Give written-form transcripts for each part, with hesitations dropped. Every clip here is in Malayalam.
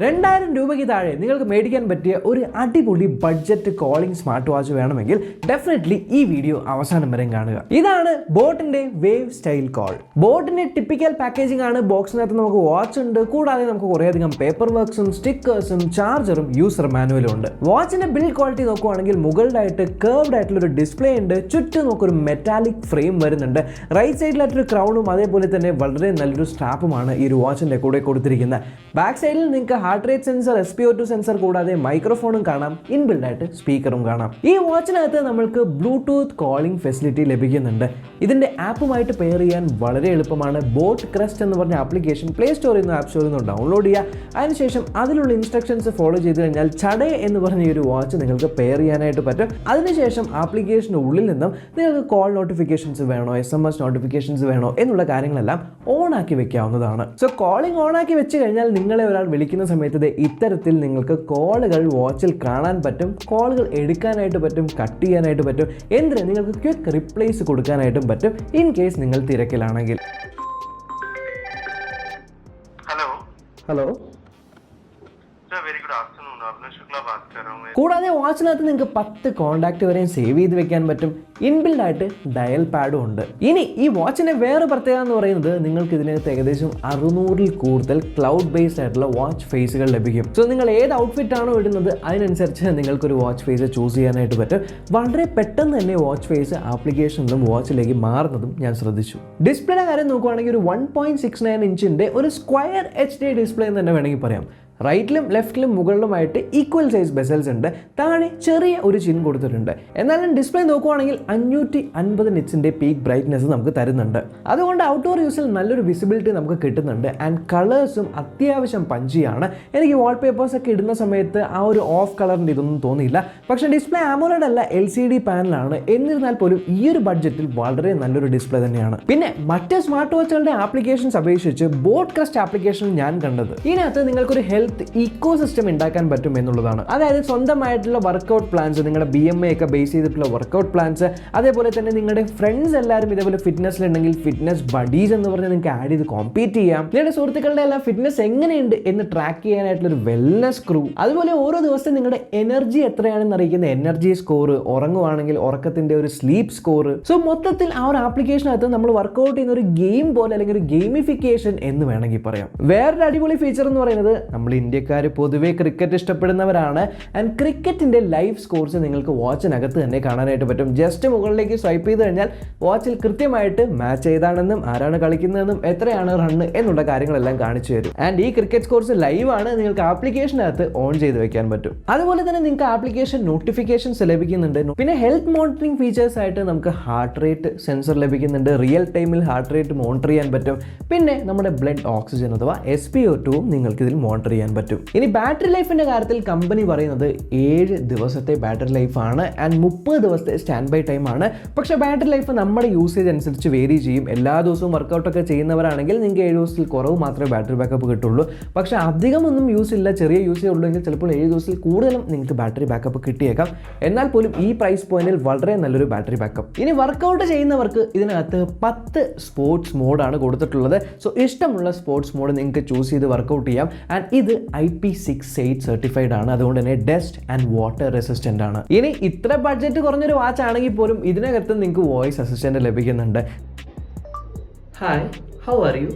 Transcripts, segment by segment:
2000 രൂപയ്ക്ക് താഴെ നിങ്ങൾക്ക് മേടിക്കാൻ പറ്റിയ ഒരു അടിപൊളി ബഡ്ജറ്റ് കോളിംഗ് സ്മാർട്ട് വാച്ച് വേണമെങ്കിൽ ഡെഫിനറ്റ്ലി ഈ വീഡിയോ അവസാനം വരെ കാണുക. ഇതാണ് ബോട്ടിന്റെ വേവ് സ്റ്റൈൽ കോൾ. ബോട്ടിന്റെ ടിപ്പിക്കൽ പാക്കേജിംഗ് ആണ്. ബോക്സിനകത്ത് നമുക്ക് വാച്ച് ഉണ്ട്, കൂടാതെ നമുക്ക് കുറേയധികം പേപ്പർ വർക്ക്സും സ്റ്റിക്കേഴ്സും ചാർജറും യൂസർ മാനുവലും ഉണ്ട്. വാച്ചിന്റെ ബിൽഡ് ക്വാളിറ്റി നോക്കുവാണെങ്കിൽ മുകളിലായിട്ട് കർവ്ഡ് ആയിട്ടുള്ള ഒരു ഡിസ്പ്ലേ ഉണ്ട്. ചുറ്റും നമുക്കൊരു മെറ്റാലിക് ഫ്രെയിം വരുന്നുണ്ട്. റൈറ്റ് സൈഡിലായിട്ടൊരു ക്രൗണും അതേപോലെ തന്നെ വളരെ നല്ലൊരു സ്ട്രാപ്പുമാണ് ഈ ഒരു വാച്ചിന്റെ കൂടെ കൊടുത്തിരിക്കുന്നത്. ബാക്ക് സൈഡിൽ നിങ്ങൾക്ക് heart rate sensor, SpO2 sensor കൂടാതെ മൈക്രോഫോണും കാണാം, ഇൻബിൽഡ് ആയിട്ട് സ്പീക്കറും കാണാം. ഈ വാച്ചിനകത്ത് നമ്മൾക്ക് ബ്ലൂടൂത്ത് കോളിംഗ് ഫെസിലിറ്റി ലഭിക്കുന്നുണ്ട്. ഇതിന്റെ ആപ്പുമായിട്ട് പെയർ ചെയ്യാൻ വളരെ എളുപ്പമാണ്. ബോട്ട് ക്രസ്റ്റ് എന്ന് പറഞ്ഞ ആപ്ലിക്കേഷൻ പ്ലേ സ്റ്റോറിൽ നിന്നും ആപ്പ് സ്റ്റോറിൽ നിന്നും ഡൗൺലോഡ് ചെയ്യുക. അതിനുശേഷം അതിലുള്ള ഇൻസ്ട്രക്ഷൻസ് ഫോളോ ചെയ്ത് കഴിഞ്ഞാൽ ചടേ എന്ന് പറഞ്ഞ ഈ ഒരു വാച്ച് നിങ്ങൾക്ക് പെയർ ചെയ്യാനായിട്ട് പറ്റും. അതിനുശേഷം ആപ്ലിക്കേഷൻ്റെ ഉള്ളിൽ നിന്നും നിങ്ങൾക്ക് കോൾ നോട്ടിഫിക്കേഷൻസ് വേണോ, SMS നോട്ടിഫിക്കേഷൻസ് വേണോ എന്നുള്ള കാര്യങ്ങളെല്ലാം ഓൺ ആക്കി വെക്കാവുന്നതാണ്. സോ കോളിംഗ് ഓൺ ആക്കി വെച്ച് കഴിഞ്ഞാൽ നിങ്ങളെ ഒരാൾ വിളിക്കുന്ന സമയത്ത് ഇത്തരത്തിൽ നിങ്ങൾക്ക് കോളുകൾ വാച്ചിൽ കാണാൻ പറ്റും, കോളുകൾ എടുക്കാനായിട്ട് പറ്റും, കട്ട് ചെയ്യാനായിട്ട് പറ്റും, എന്തിന് നിങ്ങൾക്ക് ക്വിക്ക് റിപ്ലൈസ് കൊടുക്കാനായിട്ടും പറ്റും ഇൻ കേസ് നിങ്ങൾ തിരക്കിലാണെങ്കിൽ. ഹലോ കൂടാതെ വാച്ചിനകത്ത് നിങ്ങൾക്ക് 10 കോൺടാക്ട് വരെയും സേവ് ചെയ്ത് വെക്കാൻ പറ്റും. ഇൻബിൽഡ് ആയിട്ട് ഡയൽ പാഡും ഉണ്ട്. ഇനി ഈ വാച്ചിന്റെ വേറെ പ്രത്യേകത എന്ന് പറയുന്നത് നിങ്ങൾക്ക് ഇതിനകത്ത് ഏകദേശം 600-ൽ കൂടുതൽ ക്ലൗഡ് ബേസ്ഡ് ആയിട്ടുള്ള വാച്ച് ഫേസുകൾ ലഭിക്കും. സോ നിങ്ങൾ ഏത് ഔട്ട്ഫിറ്റ് ആണോ ഇടുന്നത് അതിനനുസരിച്ച് നിങ്ങൾക്കൊരു വാച്ച് ഫേസ് ചൂസ് ചെയ്യാനായിട്ട് പറ്റും. വളരെ പെട്ടെന്ന് തന്നെ വാച്ച് ഫേസ് ആപ്ലിക്കേഷനിലും വാച്ചിലേക്ക് മാറുന്നതും ഞാൻ ശ്രദ്ധിച്ചു. ഡിസ്പ്ലേയുടെ കാര്യം നോക്കുവാണെങ്കിൽ ഒരു 1.69 ഇഞ്ചിന്റെ ഒരു സ്ക്വയർ HD ഡിസ്പ്ലേ എന്ന് തന്നെ വേണമെങ്കിൽ പറയാം. റൈറ്റിലും ലെഫ്റ്റിലും മുകളിലുമായിട്ട് ഈക്വൽ സൈസ് ബെസൽസ് ഉണ്ട്. താഴെ ചെറിയ ഒരു ചിൻ കൊടുത്തിട്ടുണ്ട്. എന്നാലും ഡിസ്പ്ലേ നോക്കുവാണെങ്കിൽ 550 നിറ്റ്സിന്റെ പീക്ക് ബ്രൈറ്റ്നസ് നമുക്ക് തരുന്നുണ്ട്. അതുകൊണ്ട് ഔട്ട്ഡോർ യൂസിൽ നല്ലൊരു വിസിബിലിറ്റി നമുക്ക് കിട്ടുന്നുണ്ട്. ആൻഡ് കളേഴ്സും അത്യാവശ്യം പഞ്ചിയാണ്. എനിക്ക് വാൾപേപ്പേഴ്സ് ഒക്കെ ഇടുന്ന സമയത്ത് ആ ഒരു ഓഫ് കളറിൻ്റെ ഇതൊന്നും തോന്നിയില്ല. പക്ഷേ ഡിസ്പ്ലേ AMOLED അല്ല, LCD പാനലാണ്. എന്നിരുന്നാൽ പോലും ഈ ഒരു ബഡ്ജറ്റിൽ വളരെ നല്ലൊരു ഡിസ്പ്ലേ തന്നെയാണ്. പിന്നെ മറ്റ് സ്മാർട്ട് വാച്ചുകളുടെ ആപ്ലിക്കേഷൻസ് അപേക്ഷിച്ച് ബോട്ട് ക്രസ്റ്റ് ആപ്ലിക്കേഷൻ ഞാൻ കണ്ടത് ഇതിനകത്ത് നിങ്ങൾക്കൊരു ഇക്കോ സിസ്റ്റം ഉണ്ടാക്കാൻ പറ്റും എന്നുള്ളതാണ്. അതായത് സ്വന്തമായിട്ടുള്ള വർക്കൗട്ട് പ്ലാൻസ്, നിങ്ങളുടെ BMI ഒക്കെ ബേസ് ചെയ്തിട്ടുള്ള വർക്കൗട്ട് പ്ലാൻസ്, അതേപോലെ തന്നെ നിങ്ങളുടെ ഫ്രണ്ട്സ് എല്ലാവരും ഇതേപോലെ ഫിറ്റ്നസ്സിലുണ്ടെങ്കിൽ ഫിറ്റ്നസ് ബഡീസ് എന്ന് പറഞ്ഞാൽ നിങ്ങൾക്ക് ആഡ് ചെയ്ത് കോമ്പീറ്റ് ചെയ്യാം. നിങ്ങളുടെ സുഹൃത്തുക്കളുടെ എല്ലാം ഫിറ്റ്നസ് എങ്ങനെയുണ്ട് എന്ന് ട്രാക്ക് ചെയ്യാനായിട്ടുള്ള ഒരു വെൽനസ് ക്രൂ, അതുപോലെ ഓരോ ദിവസവും നിങ്ങളുടെ എനർജി എത്രയാണെന്ന് അറിയിക്കുന്ന എനർജി സ്കോർ, ഉറങ്ങുവാണെങ്കിൽ ഉറക്കത്തിന്റെ ഒരു സ്ലീപ്പ് സ്കോർ. സോ മൊത്തത്തിൽ ആ ഒരു ആപ്ലിക്കേഷനകത്ത് നമ്മൾ വർക്കൗട്ട് ചെയ്യുന്ന ഒരു ഗെയിം പോലെ അല്ലെങ്കിൽ ഒരു ഗെയിമിഫിക്കേഷൻ എന്ന് വേണമെങ്കിൽ പറയാം. വേറൊരു അടിപൊളി ഫീച്ചർ എന്ന് പറയുന്നത് നമ്മൾ ഇന്ത്യക്കാർ പൊതുവേ ക്രിക്കറ്റ് ഇഷ്ടപ്പെടുന്നവരാണ്. ആൻഡ് ക്രിക്കറ്റിന്റെ ലൈവ് സ്കോർസ് നിങ്ങൾക്ക് വാച്ചിനകത്ത് തന്നെ കാണാനായിട്ട് പറ്റും. ജസ്റ്റ് മുകളിലേക്ക് സ്വൈപ്പ് ചെയ്ത് കഴിഞ്ഞാൽ വാച്ചിൽ കൃത്യമായിട്ട് മാച്ച് ഏതാണെന്നും ആരാണ് കളിക്കുന്നതെന്നും എത്രയാണ് റണ്ണ് എന്നുള്ള കാര്യങ്ങളെല്ലാം കാണിച്ചു തരും. ആൻഡ് ഈ ക്രിക്കറ്റ് സ്കോർസ് ലൈവ് ആണ്, നിങ്ങൾക്ക് ആപ്ലിക്കേഷനകത്ത് ഓൺ ചെയ്ത് വെക്കാൻ പറ്റും. അതുപോലെ തന്നെ നിങ്ങൾക്ക് ആപ്ലിക്കേഷൻ നോട്ടിഫിക്കേഷൻസ് ലഭിക്കുന്നുണ്ട്. പിന്നെ ഹെൽത്ത് മോണിറ്ററിംഗ് ഫീച്ചേഴ്സ് ആയിട്ട് നമുക്ക് ഹാർട്ട് റേറ്റ് സെൻസർ ലഭിക്കുന്നുണ്ട്. റിയൽ ടൈമിൽ ഹാർട്ട് റേറ്റ് മോണിറ്റർ ചെയ്യാൻ പറ്റും. പിന്നെ നമ്മുടെ ബ്ലഡ് ഓക്സിജൻ അഥവാ SpO2 നിങ്ങൾക്ക് ഇതിൽ മോണിറ്റർ ചെയ്യാൻ പറ്റും. ഇനി ബാറ്ററി ലൈഫിന്റെ കാര്യത്തിൽ കമ്പനി പറയുന്നത് 7 ദിവസത്തെ ബാറ്ററി ലൈഫാണ് ആൻഡ് 30 ദിവസത്തെ സ്റ്റാൻഡ് ബൈ ടൈം ആണ്. പക്ഷേ ബാറ്ററി ലൈഫ് നമ്മുടെ യൂസേജ് അനുസരിച്ച് വേരി ചെയ്യും. എല്ലാ ദിവസവും വർക്കൗട്ടൊക്കെ ചെയ്യുന്നവരാണെങ്കിൽ നിങ്ങൾക്ക് 7 ദിവസത്തിൽ കുറവ് മാത്രമേ ബാറ്ററി ബാക്കപ്പ് കിട്ടുള്ളൂ. പക്ഷേ അധികമൊന്നും യൂസ് ഇല്ല, ചെറിയ യൂസേ ഉള്ളൂ എങ്കിൽ ചിലപ്പോൾ 7 ദിവസത്തിൽ കൂടുതലും നിങ്ങൾക്ക് ബാറ്ററി ബാക്കപ്പ് കിട്ടിയേക്കാം. എന്നാൽ പോലും ഈ പ്രൈസ് പോയിന്റിൽ വളരെ നല്ലൊരു ബാറ്ററി ബാക്കപ്പ്. ഇനി വർക്കൗട്ട് ചെയ്യുന്നവർക്ക് ഇതിനകത്ത് 10 സ്പോർട്സ് മോഡാണ് കൊടുത്തിട്ടുള്ളത്. സോ ഇഷ്ടമുള്ള സ്പോർട്സ് മോഡ് നിങ്ങൾക്ക് ചൂസ് ചെയ്ത് വർക്കൗട്ട് ചെയ്യാം. ആൻഡ് ഇത് IP68 സർട്ടിഫൈഡ് ആണ്. അതുകൊണ്ട് തന്നെ ഡസ്റ്റ് ആൻഡ് വാട്ടർ റെസിസ്റ്റന്റ് ആണ്. ഇനി ഇത്ര ബഡ്ജറ്റ് കുറഞ്ഞൊരു വാച്ച് ആണെങ്കിൽ പോലും ഇതിനകത്ത് നിങ്ങൾക്ക് വോയിസ് അസിസ്റ്റന്റ് ലഭിക്കുന്നുണ്ട്. Hi, how are you?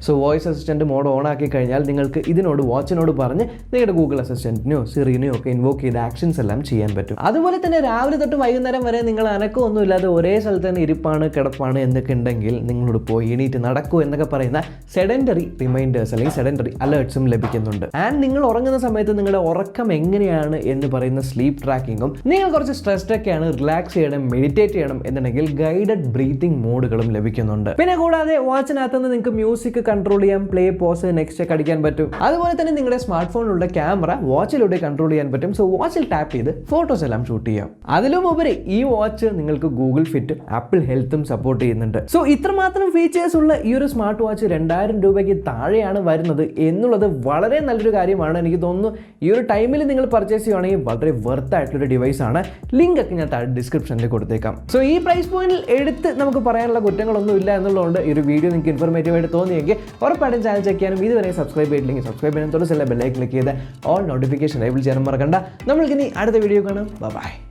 So voice assistant mode on ആക്കി കഴിഞ്ഞാൽ നിങ്ങൾക്ക് ഇതിനോട് വാച്ചിനോട് പറഞ്ഞ് നിങ്ങളുടെ ഗൂഗിൾ അസിസ്റ്റന്റിനെയോ സിറിനെയോ ഒക്കെ ഇൻവോക്ക് ചെയ്ത് ആക്ഷൻസ് എല്ലാം ചെയ്യാൻ പറ്റും. അതുപോലെ തന്നെ രാവിലെ തൊട്ട് വൈകുന്നേരം വരെ നിങ്ങൾ അനക്കമൊന്നും ഇല്ലാതെ ഒരേ സ്ഥലത്ത് തന്നെ ഇരിപ്പാണ്, കിടപ്പാണ് എന്നൊക്കെ ഉണ്ടെങ്കിൽ നിങ്ങളോട് പോയി എണീറ്റ് നടക്കൂ എന്നൊക്കെ പറയുന്ന സെഡൻറ്ററി റിമൈൻഡേഴ്സ് അല്ലെങ്കിൽ സെഡൻറ്ററി അലേർട്ട്സും ലഭിക്കുന്നുണ്ട്. ആൻഡ് നിങ്ങൾ ഉറങ്ങുന്ന സമയത്ത് നിങ്ങളുടെ ഉറക്കം എങ്ങനെയാണ് എന്ന് പറയുന്ന സ്ലീപ്പ് ട്രാക്കിങ്ങും, നിങ്ങൾ കുറച്ച് സ്ട്രെസ്ഡ് ഒക്കെയാണ്, റിലാക്സ് ചെയ്യണം, മെഡിറ്റേറ്റ് ചെയ്യണം എന്നുണ്ടെങ്കിൽ ഗൈഡഡ് ബ്രീത്തിങ് മോഡുകളും ലഭിക്കുന്നുണ്ട്. പിന്നെ പിന്നെ കൂടാതെ വാച്ചിനകത്ത് നിന്ന് നിങ്ങൾക്ക് മ്യൂസിക് കൺട്രോൾ ചെയ്യാം, പ്ലേ, പോസ്, നെക്സ്റ്റ് ഒക്കെ അടിക്കാൻ പറ്റും. അതുപോലെ തന്നെ നിങ്ങളുടെ സ്മാർട്ട് ഫോണിലുള്ള ക്യാമറ വാച്ചിലൂടെ കൺട്രോൾ ചെയ്യാൻ പറ്റും. സോ വാച്ചിൽ ടാപ്പ് ചെയ്ത് ഫോട്ടോസ് എല്ലാം ഷൂട്ട് ചെയ്യാം. അതിലും ഉപരി ഈ വാച്ച് നിങ്ങൾക്ക് ഗൂഗിൾ ഫിറ്റ്, ആപ്പിൾ ഹെൽത്തും സപ്പോർട്ട് ചെയ്യുന്നുണ്ട്. സോ ഇത്രമാത്രം ഫീച്ചേഴ്സ് ഉള്ള ഈ ഒരു സ്മാർട്ട് വാച്ച് 2000 രൂപയ്ക്ക് താഴെയാണ് വരുന്നത് എന്നുള്ളത് വളരെ നല്ലൊരു കാര്യമാണ്. എനിക്ക് തോന്നുന്നു ഈ ഒരു ടൈമിൽ നിങ്ങൾ പർച്ചേസ് ചെയ്യുകയാണെങ്കിൽ വളരെ വെർത്ത് ആയിട്ടുള്ളൊരു ഡിവൈസ് ആണ്. ലിങ്ക് ഒക്കെ ഞാൻ താഴെ ഡിസ്ക്രിപ്ഷനിൽ കൊടുത്തേക്കാം. സോ ഈ പ്രൈസ് പോയിന്റിൽ എടുത്ത് നമുക്ക് പറയാനുള്ള കുറ്റങ്ങളൊന്നും ഇല്ല എന്നുള്ളതുകൊണ്ട് ഈ ഒരു വീഡിയോ നിങ്ങൾക്ക് ഇൻഫോർമേറ്റീവ് ആയിട്ട് തോന്നിയെങ്കിൽ ഉറപ്പായിട്ടും ചാനൽ ചെക്ക് ചെയ്യാനും ഇതുവരെ സബ്സ്ക്രൈബ് ചെയ്തില്ലെങ്കിൽ സബ്സ്ക്രൈബ് ചെയ്യാനും തൊട്ടുള്ള ബെല്ലൈക്കൻ ക്ലിക്ക് ചെയ്ത് ഓൾ നോട്ടിഫിക്കേഷൻ എനേബിൾ ചെയ്യാനും മറക്കണ്ട. നമ്മൾക്കിനി അടുത്ത വീഡിയോ കാണാം. ബൈ.